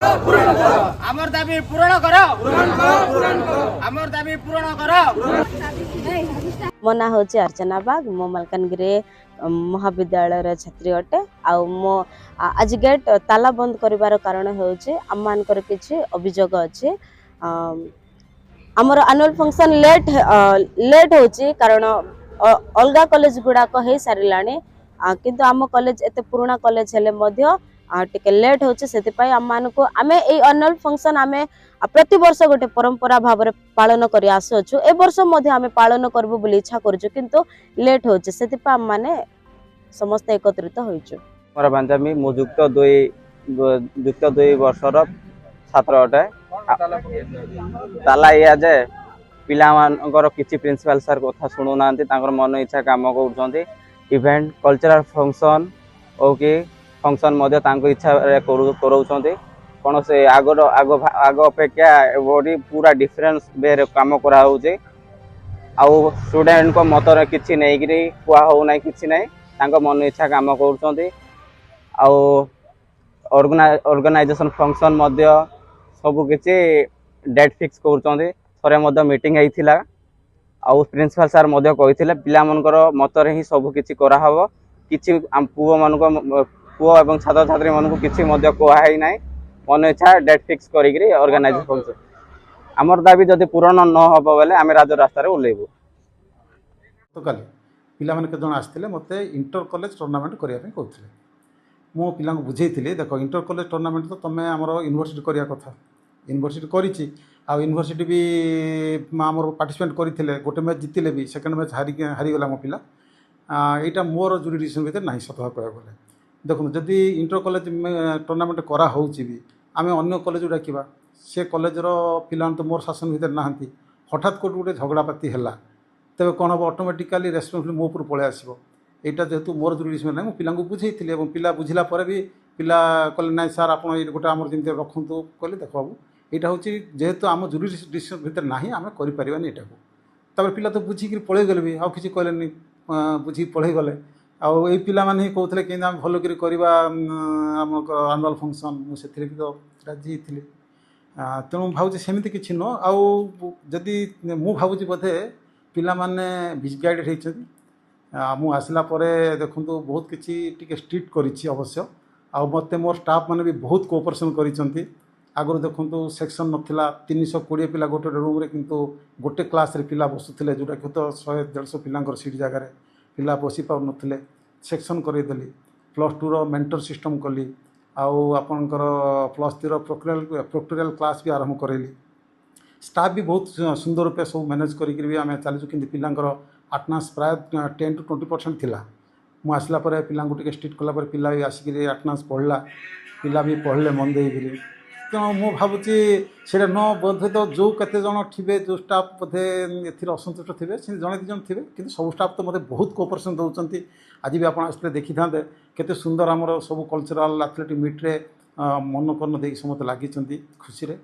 आमर दाबी पूरण कर आमर दाबी पूरण कर। मो ना हूँ अर्चना बाग मो मलकानगिरी महाविद्यालय छात्री अटे आउ मो आज गेट ताला बंद करिवार कारण होउछि आम मानकर किछि अभियोग अछि। आमर एनुअल फंक्शन लेट होउछि कारण अलगा कॉलेज गुड़ाक हो साराणी किंतु आम कॉलेज एते पुराना कॉलेज हेले मध्य टिके लेट होउछि सेतिपाई आम मानको आमे ए एनुअल फंक्शन आमे प्रति वर्ष गोटे परंपरा भाव में पालन करि आसुछु ए वर्ष मध्य आमे पालन करबु बोली इच्छा करछु किंतु लेट होउछि सेतिपा आम माने समस्त एकत्रित होइछु। मोर बांजामी मु जुक्त दुई वर्षर छात्र अटे। ताला या जे पिला मानकर किछि प्रिंसिपल सर कथा सुनु नांती तांकर मन इच्छा काम करूछंती इवेंट कल्चरल फंक्शन ओ कि फंक्शन मध्य तांको इच्छा करूछंती कोन से आग अपेक्षा बड़ी पूरा डिफरेंस वे काम करा होउछे आउ स्टूडेंट को मत किछि नै गिरी कुआ हो नै किछि नै तांको मन इच्छा काम करूछंती आउ ऑर्गेनाइजेशन फंक्शन मध्य सब किछि डेट फिक्स करूछंती थरे मध्य मीटिंग हेइथिला आउ प्रिंसिपल सर मध्य कहिथिले पिला मनकर मत रे ही सब किछि करा हबो किछि पुओ मानको पुओ एवं छात्र छात्री मानको किछि मध्य कोहा हेइ नै मन इच्छा डेट फिक्स करिकरी ऑर्गेनाइज फंक्शन आमर दाबी जदि पूरण न हबो बेले आमे राज रास्ता रे उलेबो। तो काली पिला माने के जण आस्थिले मते इंटर कॉलेज टूर्नामेंट करिया पे कहथिले मो पिला को बुझेइथिले देखो इंटर कॉलेज टूर्नामेंट तो तमे हमर यूनिवर्सिटी करिया कथा यूनिवर्सिटी करिछि आ यूनिवर्सिटी भी आमर पार्टिसिपेट करथिले गोटे मैच जितिले भी सेकंड मैच हारी गला मो पिला एटा मोर जुरिडिक्शन भीतर नाही सतह कहया बोले देखो जदि इंटर कॉलेज टूर्नामेंट करा होउछि भी आमे अन्य कॉलेज डाकिबा से कॉलेज रो पिला तो मोर शासन भीतर नाहंती हठात कोट गोटे झगड़ापाती हैला तेबे कोन हम ऑटोमेटिकली रेस्पॉन्सिबिलिटी मो ऊपर पळे आसीबो एटा जेतु मोर जुरिडिक्शन नै मो पिला को बुझेइथिले एवं पिला बुझिला पर भी पिला कहले नै सर आपण ए गोटे हमर जिंते रखंतु कहले देखो बाबू एटा होची जेतु आम जुरिडिक्शन भीतर नाही आमे करि परिबानी एटा को तबे पिला तो बुझी कि पळे गेले भी आ किछि कहलेनी बुझी पळे गले आ ए पिला माने ही कहथले कि हम भलो करी करबा हमर एनुअल फंक्शन मु सेथिले भी तो राजी थिले तेणु भावुची सेमिति किछि न आ जदि मु भावुची बोधे पिला माने मिसगाइडेड हेइछथि मु आसला परे देखंतु बहुत किछि टिके स्ट्रिक्ट करिछि अवश्य आ मते मोर स्टाफ माने भी बहुत कोऑपरेशन करिसंती आगुर देखंतु सेक्शन नथिला 320 पिला गोटे रूम रे किंतु गोटे क्लास रे पिला बसुथिले जोटा कि तो 100-150 पिलांकर सीट जगह रे पिला बसी पाउ नथिले सेक्शन करै देली +2 रो मेंटर सिस्टम कली आउ आपनकर +3 रो प्रोक्टोरियल क्लास भी आरंभ करेली स्टाफ भी बहुत सुंदर रूपे सब मैनेज करिक भी आमे चालू किंतु पिलांकर अटेंडेंस प्राय 10 to 20% थिला मु आसला परे पिलांको टिके स्ट्रिक्ट कला परे पिला भी आसिक अटेंडेंस पढ़ला पिला भी पढ़ले मन दे गिरी तेणु मु भावुची से न बोधे तो जो केते जन थिबे जो स्टाफ बोधे एथिर असंतुष्ट थिबे से जने जन थिबे किंतु सब स्टाफ तो मते बहुत कोऑपरेशन दउचंती आज भी आपण आस्ते देखि थांते केते सुंदर हमर सब कल्चरल एथलेटिक मीट रे मन करन देई समत लागि चंती खुशी रे।